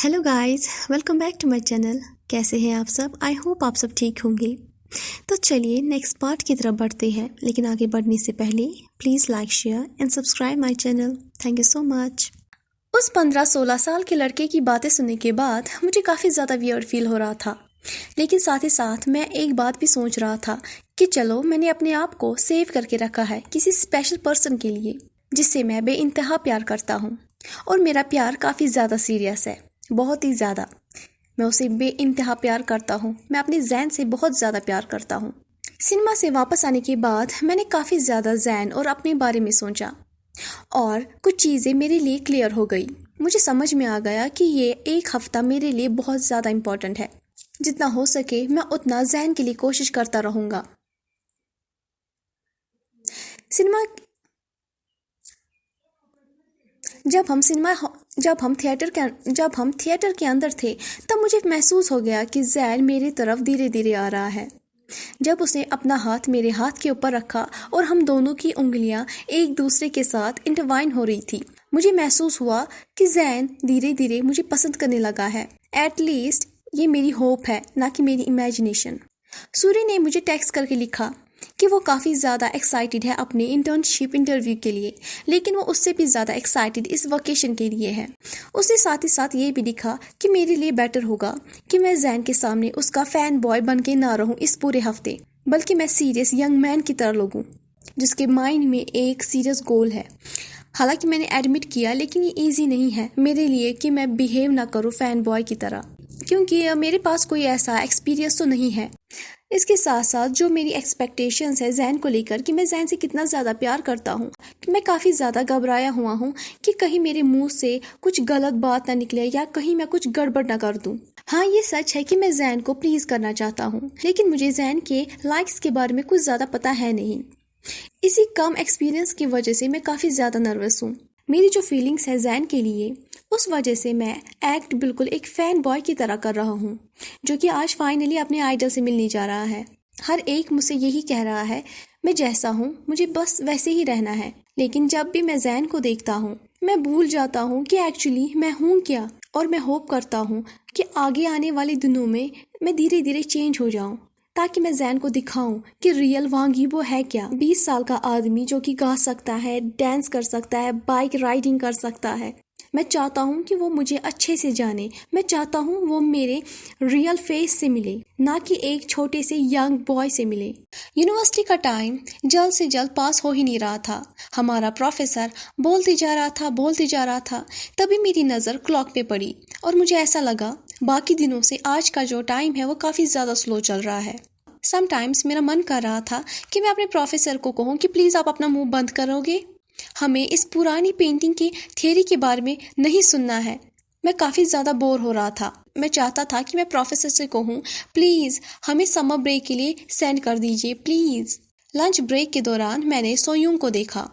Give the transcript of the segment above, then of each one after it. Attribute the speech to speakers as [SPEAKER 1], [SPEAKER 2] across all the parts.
[SPEAKER 1] Hello guys, welcome back to my channel. कैसे हैं आप सब? आई होप आप सब ठीक होंगे। तो चलिए नेक्स्ट पार्ट की तरफ बढ़ते हैं, लेकिन आगे बढ़ने से पहले please like, share and subscribe my channel. Thank you so much. उस 15-16 साल के लड़के की बातें सुनने के बाद मुझे काफ़ी ज़्यादा वियर्ड फील हो रहा था, लेकिन साथ ही साथ मैं एक बात भी सोच रहा था कि चलो मैंने अपने आप को सेव करके रखा है किसी स्पेशल पर्सन के लिए जिससे मैं बेइंतहा प्यार करता हूँ। और मेरा प्यार काफ़ी ज़्यादा सीरियस है, बहुत ही ज़्यादा। मैं उसे बेइंतहा प्यार करता हूँ। मैं अपने जैन से बहुत ज़्यादा प्यार करता हूँ। सिनेमा से वापस आने के बाद मैंने काफ़ी ज़्यादा जैन और अपने बारे में सोचा और कुछ चीज़ें मेरे लिए क्लियर हो गई। मुझे समझ में आ गया कि ये एक हफ्ता मेरे लिए बहुत ज़्यादा इम्पोर्टेंट है। जितना हो सके मैं उतना जैन के लिए कोशिश करता रहूँगा। सिनेमा जब हम थिएटर के अंदर थे तब मुझे महसूस हो गया कि जैन मेरी तरफ धीरे धीरे आ रहा है। जब उसने अपना हाथ मेरे हाथ के ऊपर रखा और हम दोनों की उंगलियां एक दूसरे के साथ इंटरवाइन हो रही थी, मुझे महसूस हुआ कि जैन धीरे धीरे मुझे पसंद करने लगा है। एटलीस्ट ये मेरी होप है, ना कि मेरी इमेजिनेशन। सूरी ने मुझे टेक्स्ट करके लिखा कि वो काफ़ी ज़्यादा एक्साइटेड है अपने इंटर्नशिप इंटरव्यू के लिए, लेकिन वो उससे भी ज़्यादा एक्साइटेड इस वेकेशन के लिए है। उसने साथ ही साथ ये भी लिखा कि मेरे लिए बेटर होगा कि मैं जैन के सामने उसका फ़ैन बॉय बन के ना रहूँ इस पूरे हफ्ते, बल्कि मैं सीरियस यंग मैन की तरह लगूँ जिसके माइंड में एक सीरियस गोल है। हालांकि मैंने एडमिट किया, लेकिन ये ईजी नहीं है मेरे लिए कि मैं बिहेव ना करूँ फ़ैन बॉय की तरह, क्योंकि मेरे पास कोई ऐसा एक्सपीरियंस तो नहीं है। इसके साथ साथ जो मेरी एक्सपेक्टेशंस है जैन को लेकर कि मैं जैन से कितना ज़्यादा प्यार करता हूँ, कि मैं काफ़ी ज़्यादा घबराया हुआ हूँ कि कहीं मेरे मुंह से कुछ गलत बात ना निकले या कहीं मैं कुछ गड़बड़ ना कर दूँ। हाँ, ये सच है कि मैं जैन को प्लीज़ करना चाहता हूँ, लेकिन मुझे जैन के लाइक्स के बारे में कुछ ज़्यादा पता है नहीं। इसी कम एक्सपीरियंस की वजह से मैं काफ़ी ज़्यादा नर्वस हूँ। मेरी जो फीलिंग्स है जैन के लिए, उस वजह से मैं एक्ट बिल्कुल एक फ़ैन बॉय की तरह कर रहा हूँ, जो कि आज फाइनली अपने आइडल से मिलने जा रहा है। हर एक मुझसे यही कह रहा है मैं जैसा हूँ मुझे बस वैसे ही रहना है, लेकिन जब भी मैं जैन को देखता हूँ मैं भूल जाता हूँ कि एक्चुअली मैं हूँ क्या। और मैं होप करता हूँ कि आगे आने वाले दिनों में मैं धीरे धीरे चेंज हो जाऊँ, ताकि मैं जैन को दिखाऊं कि रियल वांगी वो है क्या। 20 साल का आदमी जो कि गा सकता है, डांस कर सकता है, बाइक राइडिंग कर सकता है। मैं चाहता हूँ कि वो मुझे अच्छे से जाने। मैं चाहता हूँ वो मेरे रियल फेस से मिले, ना कि एक छोटे से यंग बॉय से मिले। यूनिवर्सिटी का टाइम जल्द से जल्द पास हो ही नहीं रहा था। हमारा प्रोफेसर बोलते जा रहा था। तभी मेरी नज़र क्लॉक पे पड़ी और मुझे ऐसा लगा बाकी दिनों से आज का जो टाइम है वो काफ़ी ज़्यादा स्लो चल रहा है। समटाइम्स मेरा मन कर रहा था कि मैं अपने प्रोफेसर को कहूँ कि प्लीज़ आप अपना मुंह बंद करोगे, हमें इस पुरानी पेंटिंग की थियरी के बारे में नहीं सुनना है। मैं काफ़ी ज़्यादा बोर हो रहा था। मैं चाहता था कि मैं प्रोफेसर से कहूँ प्लीज़ हमें समर ब्रेक के लिए सेंड कर दीजिए प्लीज़। लंच ब्रेक के दौरान मैंने सोयूंग को देखा।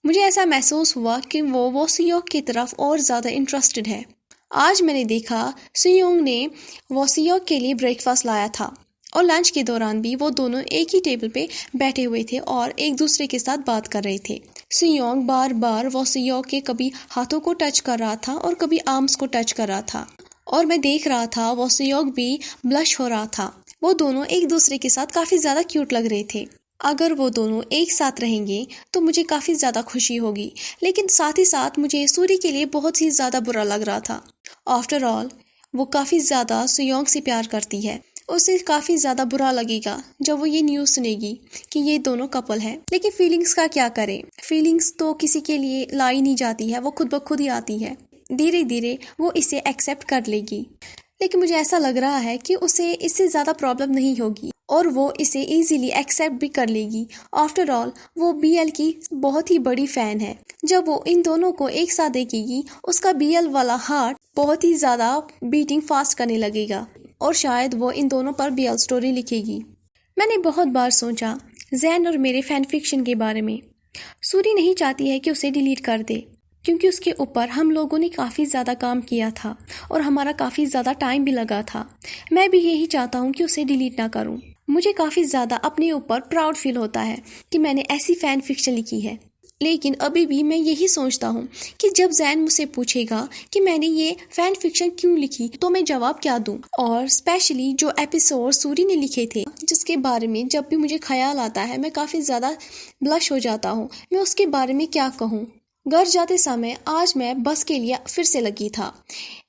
[SPEAKER 1] मुझे ऐसा महसूस हुआ कि वो सियोंग की तरफ और ज़्यादा इंटरेस्टेड है। आज मैंने देखा सियोंग ने वो सियोंग के लिए ब्रेकफास्ट लाया था और लंच के दौरान भी वो दोनों एक ही टेबल पे बैठे हुए थे और एक दूसरे के साथ बात कर रहे थे। सियोंग बार बार वो सियोंग के कभी हाथों को टच कर रहा था और कभी आर्म्स को टच कर रहा था, और मैं देख रहा था वो सियोंग भी ब्लश हो रहा था। वो दोनों एक दूसरे के साथ काफ़ी ज़्यादा क्यूट लग रहे थे। अगर वो दोनों एक साथ रहेंगे तो मुझे काफ़ी ज़्यादा खुशी होगी, लेकिन साथ ही साथ मुझे सूरी के लिए बहुत ही ज़्यादा बुरा लग रहा था। आफ्टर ऑल वो काफ़ी ज़्यादा सियोंग से प्यार करती है। उसे काफ़ी ज़्यादा बुरा लगेगा जब वो ये न्यूज़ सुनेगी कि ये दोनों कपल हैं। लेकिन फीलिंग्स का क्या करें, फीलिंग्स तो किसी के लिए लाई नहीं जाती है, वो खुद ब खुद ही आती है। धीरे धीरे वो इसे एक्सेप्ट कर लेगी, लेकिन मुझे ऐसा लग रहा है कि उसे इससे ज़्यादा प्रॉब्लम नहीं होगी और वो इसे इजीली एक्सेप्ट भी कर लेगी। आफ्टर ऑल वो बीएल की बहुत ही बड़ी फ़ैन है। जब वो इन दोनों को एक साथ देखेगी उसका बीएल वाला हार्ट बहुत ही ज़्यादा बीटिंग फास्ट करने लगेगा और शायद वो इन दोनों पर बीएल स्टोरी लिखेगी। मैंने बहुत बार सोचा जैन और मेरे फैन फिक्शन के बारे में। सूरी नहीं चाहती है कि उसे डिलीट कर दे, क्योंकि उसके ऊपर हम लोगों ने काफ़ी ज़्यादा काम किया था और हमारा काफ़ी ज़्यादा टाइम भी लगा था। मैं भी यही चाहता हूँ कि उसे डिलीट ना करूँ। मुझे काफ़ी ज़्यादा अपने ऊपर प्राउड फील होता है कि मैंने ऐसी फ़ैन फिक्शन लिखी है, लेकिन अभी भी मैं यही सोचता हूँ कि जब जैन मुझसे पूछेगा कि मैंने ये फैन फिक्शन क्यों लिखी तो मैं जवाब क्या दूँ। और स्पेशली जो एपिसोड सूरी ने लिखे थे जिसके बारे में जब भी मुझे ख्याल आता है मैं काफ़ी ज़्यादा ब्लश हो जाता हूँ, मैं उसके बारे में क्या कहूँ। घर जाते समय आज मैं बस के लिए फिर से लगी था।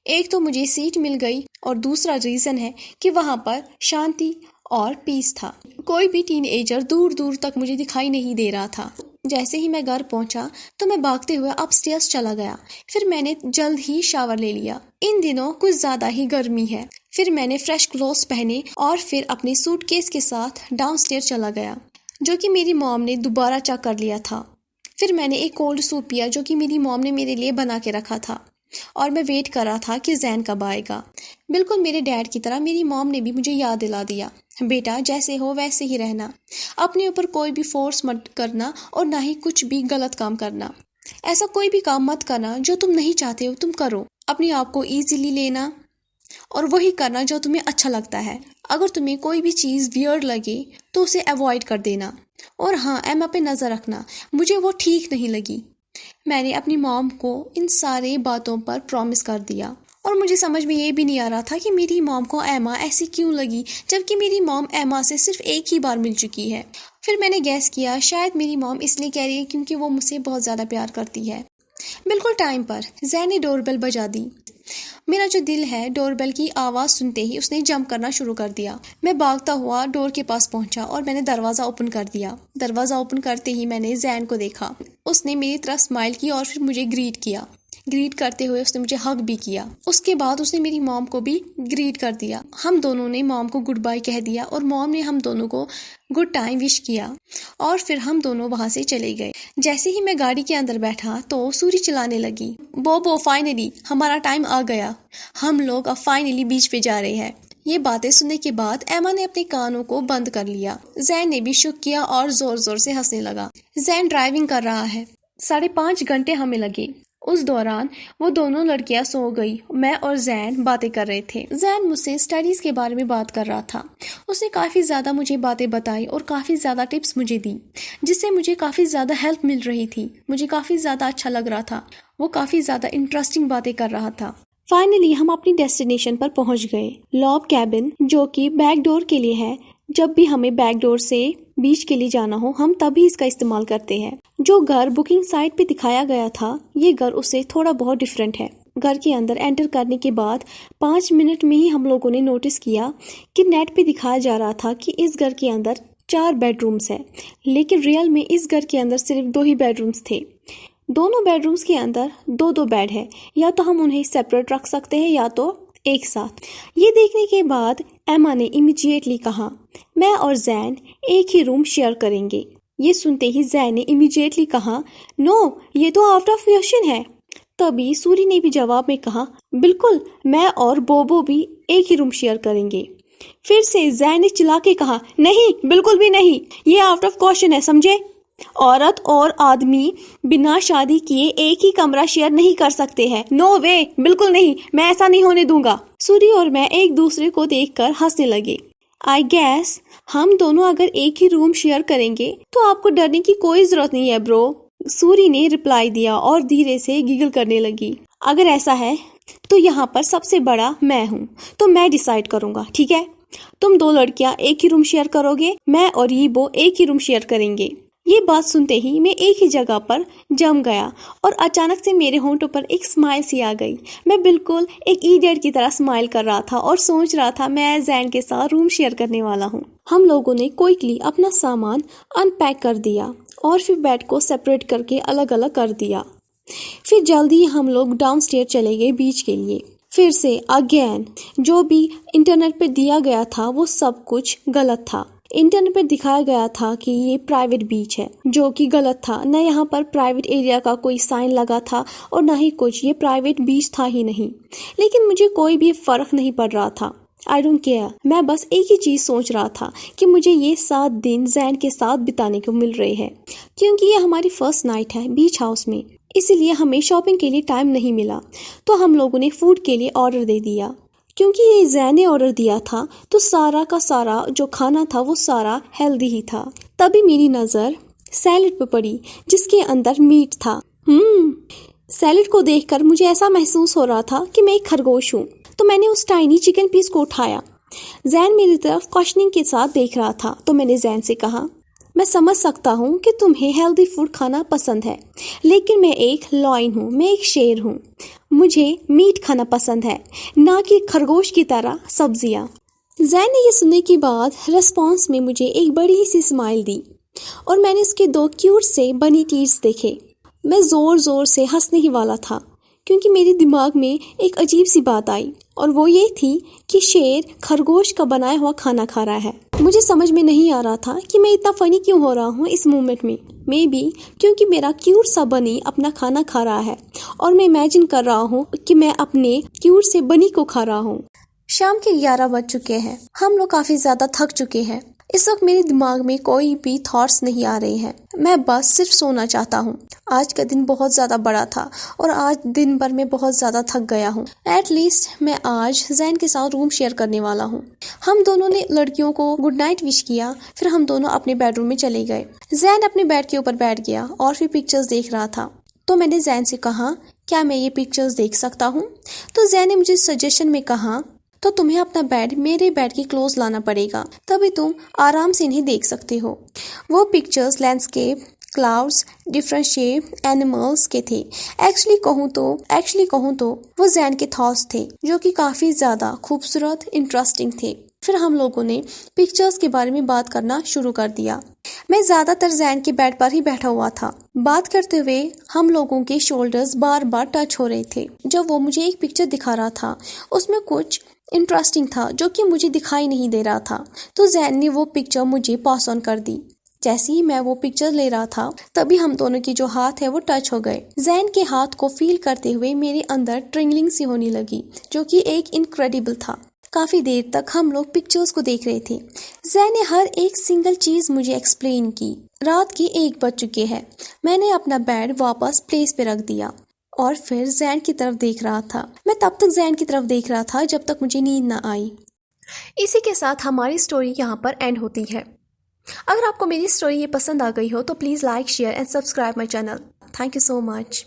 [SPEAKER 1] एक तो मुझे सीट मिल गई और दूसरा रीज़न है कि वहाँ पर शांति और पीस था। कोई भी टीनएजर दूर दूर तक मुझे दिखाई नहीं दे रहा था। जैसे ही मैं घर पहुंचा तो मैं भागते हुए अपस्टेयर्स चला गया। फिर मैंने जल्द ही शावर ले लिया। इन दिनों कुछ ज़्यादा ही गर्मी है। फिर मैंने फ्रेश क्लोथ्स पहने और फिर अपने सूटकेस के साथ डाउनस्टेयर चला गया जो कि मेरी मॉम ने दोबारा चेक कर लिया था। फिर मैंने एक कोल्ड सूप पिया जो कि मेरी मॉम ने मेरे लिए बना के रखा था और मैं वेट कर रहा था कि जैन कब आएगा। बिल्कुल मेरे डैड की तरह मेरी मॉम ने भी मुझे याद दिला दिया, बेटा जैसे हो वैसे ही रहना, अपने ऊपर कोई भी फोर्स मत करना और ना ही कुछ भी गलत काम करना। ऐसा कोई भी काम मत करना जो तुम नहीं चाहते हो तुम करो। अपने आप को ईजिली लेना और वही करना जो तुम्हें अच्छा लगता है। अगर तुम्हें कोई भी चीज़ वियर्ड लगे तो उसे अवॉइड कर देना। और हाँ, एमा पे नज़र रखना, मुझे वो ठीक नहीं लगी। मैंने अपनी मॉम को इन सारे बातों पर प्रॉमिस कर दिया और मुझे समझ में ये भी नहीं आ रहा था कि मेरी मॉम को एमा ऐसी क्यों लगी जबकि मेरी मॉम एमा से सिर्फ एक ही बार मिल चुकी है। फिर मैंने गैस किया शायद मेरी मॉम इसलिए कह रही है क्योंकि वो मुझसे बहुत ज़्यादा प्यार करती है। बिल्कुल टाइम पर जैन ने डोरबेल बजा दी। मेरा जो दिल है डोरबेल की आवाज़ सुनते ही उसने जंप करना शुरू कर दिया। मैं भागता हुआ डोर के पास पहुंचा और मैंने दरवाज़ा ओपन कर दिया। दरवाज़ा ओपन करते ही मैंने जैन को देखा। उसने मेरी तरफ स्माइल की और फिर मुझे ग्रीट किया। ग्रीट करते हुए उसने मुझे हग भी किया। उसके बाद उसने मेरी मॉम को भी ग्रीट कर दिया। हम दोनों ने मॉम को गुड बाय कह दिया और मॉम ने हम दोनों को गुड टाइम विश किया और फिर हम दोनों वहां से चले गए। जैसे ही मैं गाड़ी के अंदर बैठा तो सूरी चिल्लाने लगी, बोबो फाइनली हमारा टाइम आ गया, हम लोग अब फाइनली बीच पे जा रहे हैं। ये बातें सुनने के बाद एमा ने अपने कानों को बंद कर लिया। जैन ने भी शुक किया और जोर जोर से हंसने लगा। जैन ड्राइविंग कर रहा है। 5.5 घंटे हमें लगे। उस दौरान वो दोनों लड़कियां सो गई। मैं और जैन बातें कर रहे थे। जैन मुझसे स्टडीज के बारे में बात कर रहा था। उसने काफ़ी ज़्यादा मुझे बातें बताई और काफ़ी ज़्यादा टिप्स मुझे दी जिससे मुझे काफ़ी ज़्यादा हेल्प मिल रही थी। मुझे काफ़ी ज़्यादा अच्छा लग रहा था। वो काफ़ी ज़्यादा इंटरेस्टिंग बातें कर रहा था। फाइनली हम अपनी डेस्टिनेशन पर पहुंच गए, लॉग कैबिन, जो कि बैक डोर के लिए है। जब भी हमें बैक डोर से बीच के लिए जाना हो हम तभी इसका इस्तेमाल करते हैं। जो घर बुकिंग साइट पे दिखाया गया था ये घर उससे थोड़ा बहुत डिफरेंट है। घर के अंदर एंटर करने के बाद 5 मिनट में ही हम लोगों ने नोटिस किया कि नेट पे दिखाया जा रहा था कि इस घर के अंदर 4 बेडरूम्स है, लेकिन रियल में इस घर के अंदर सिर्फ 2 ही बेडरूम्स थे। दोनों बेडरूम्स के अंदर 2-2 बेड है, या तो हम उन्हें सेपरेट रख सकते हैं या तो एक साथ। ये देखने के बाद एमा ने इमीडिएटली कहा, मैं और जैन एक ही रूम शेयर करेंगे। ये सुनते ही जैन ने इमीडिएटली कहा, नो ये तो आउट ऑफ क्वेश्चन है। तभी सूरी ने भी जवाब में कहा, बिल्कुल मैं और बोबो भी एक ही रूम शेयर करेंगे। फिर से जैन ने चिल्ला के कहा, नहीं बिल्कुल भी नहीं, ये आउट ऑफ क्वेश्चन है, समझे? औरत और आदमी बिना शादी किए एक ही कमरा शेयर नहीं कर सकते हैं। नो वे, बिल्कुल नहीं, मैं ऐसा नहीं होने दूंगा। सूरी और मैं एक दूसरे को देखकर हंसने लगे। आई गैस हम दोनों अगर एक ही रूम शेयर करेंगे तो आपको डरने की कोई जरूरत नहीं है ब्रो, सूरी ने रिप्लाई दिया और धीरे से गिगल करने लगी। अगर ऐसा है तो यहाँ पर सबसे बड़ा मैं हूँ, तो मैं डिसाइड करूंगा, ठीक है? तुम 2 लड़कियां एक ही रूम शेयर करोगे, मैं और यीबो एक ही रूम शेयर करेंगे। ये बात सुनते ही मैं एक ही जगह पर जम गया और अचानक से मेरे होंठों पर एक स्माइल सी आ गई। मैं बिल्कुल एक इडियट की तरह स्माइल कर रहा था और सोच रहा था मैं जैन के साथ रूम शेयर करने वाला हूँ। हम लोगों ने क्विकली अपना सामान अनपैक कर दिया और फिर बेड को सेपरेट करके अलग अलग कर दिया। फिर जल्दी हम लोग डाउनस्टेयर चले गए बीच के लिए। फिर से अगेन जो भी इंटरनेट पे दिया गया था वो सब कुछ गलत था। इंटरनेट पर दिखाया गया था कि ये प्राइवेट बीच है, जो कि गलत था। न यहाँ पर प्राइवेट एरिया का कोई साइन लगा था और न ही कुछ, ये प्राइवेट बीच था ही नहीं। लेकिन मुझे कोई भी फर्क नहीं पड़ रहा था। I don't care. मैं बस एक ही चीज सोच रहा था कि मुझे ये 7 दिन जैन के साथ बिताने को मिल रहे हैं, क्योंकि ये हमारी फर्स्ट नाइट है बीच हाउस में, इसीलिए हमें शॉपिंग के लिए टाइम नहीं मिला। तो हम लोगों ने फूड के लिए ऑर्डर दे दिया। क्योंकि ये जैन ने ऑर्डर दिया था तो सारा का सारा जो खाना था वो सारा हेल्दी ही था। तभी मेरी नज़र सैलेड पर पड़ी जिसके अंदर मीट था। सैलेड को देखकर मुझे ऐसा महसूस हो रहा था कि मैं एक खरगोश हूँ। तो मैंने उस टाइनी चिकन पीस को उठाया। जैन मेरी तरफ क्वेश्चनिंग के साथ देख रहा था। तो मैंने जैन से कहा, मैं समझ सकता हूँ कि तुम्हें हेल्दी फूड खाना पसंद है, लेकिन मैं एक लॉयन हूँ, मैं एक शेर हूँ। मुझे मीट खाना पसंद है, ना कि खरगोश की तरह सब्जियाँ। जैन ने ये सुनने के बाद रिस्पॉन्स में मुझे एक बड़ी सी स्माइल दी और मैंने उसके 2 क्यूट से बनी टीथ देखे। मैं ज़ोर ज़ोर से हंसने ही वाला था क्योंकि मेरे दिमाग में एक अजीब सी बात आई और वो ये थी कि शेर खरगोश का बनाया हुआ खाना खा रहा है। मुझे समझ में नहीं आ रहा था कि मैं इतना फनी क्यों हो रहा हूँ इस मोमेंट में। मे बी क्योंकि मेरा क्यूट सा बनी अपना खाना खा रहा है और मैं इमेजिन कर रहा हूँ कि मैं अपने क्यूट से बनी को खा रहा हूँ। शाम के 11 बज चुके हैं। हम लोग काफ़ी ज़्यादा थक चुके हैं। इस वक्त मेरे दिमाग में कोई भी थॉट्स नहीं आ रहे हैं। मैं बस सिर्फ सोना चाहता हूँ। आज का दिन बहुत ज़्यादा बड़ा था और आज दिन भर में बहुत ज़्यादा थक गया हूँ। एटलीस्ट मैं आज जैन के साथ रूम शेयर करने वाला हूँ। हम दोनों ने लड़कियों को गुड नाइट विश किया, फिर हम दोनों अपने बेडरूम में चले गए। जैन अपने बेड के ऊपर बैठ गया और फिर पिक्चर्स देख रहा था। तो मैंने जैन से कहा, क्या मैं ये पिक्चर्स देख सकता हूँ? तो जैन ने मुझे सजेशन में कहा, तो तुम्हें अपना बेड मेरे बेड के क्लोज लाना पड़ेगा, तभी तुम आराम से इन्हें देख सकते हो। वो pictures landscape, clouds, different shape, animals के थे। एक्चुअली कहूँ तो वो जैन के थॉट्स थे जो कि काफ़ी ज़्यादा खूबसूरत, इंटरेस्टिंग थे। फिर हम लोगों ने पिक्चर्स के बारे में बात करना शुरू कर दिया। मैं ज़्यादातर जैन के बेड पर ही बैठा हुआ था। बात करते हुए हम लोगों के शोल्डर्स बार बार टच हो रहे थे। जब वो मुझे एक पिक्चर दिखा रहा था, उसमें कुछ इंटरेस्टिंग था जो कि मुझे दिखाई नहीं दे रहा था, तो जैन ने वो पिक्चर मुझे पास ऑन कर दी। जैसे ही मैं वो पिक्चर ले रहा था, तभी हम दोनों की जो हाथ है वो टच हो गए। जैन के हाथ को फील करते हुए मेरे अंदर ट्रिंगलिंग सी होने लगी, जो कि एक इनक्रेडिबल था। काफ़ी देर तक हम लोग पिक्चर्स को देख रहे थे। जैन ने हर एक सिंगल चीज़ मुझे एक्सप्लेन की। रात के 1 बज चुके हैं। मैंने अपना बेड वापस प्लेस पे रख दिया और फिर जैन की तरफ देख रहा था। मैं तब तक जैन की तरफ देख रहा था जब तक मुझे नींद ना आई। इसी के साथ हमारी स्टोरी यहाँ पर एंड होती है। अगर आपको मेरी स्टोरी ये पसंद आ गई हो तो please like, share and subscribe my channel. Thank you so much.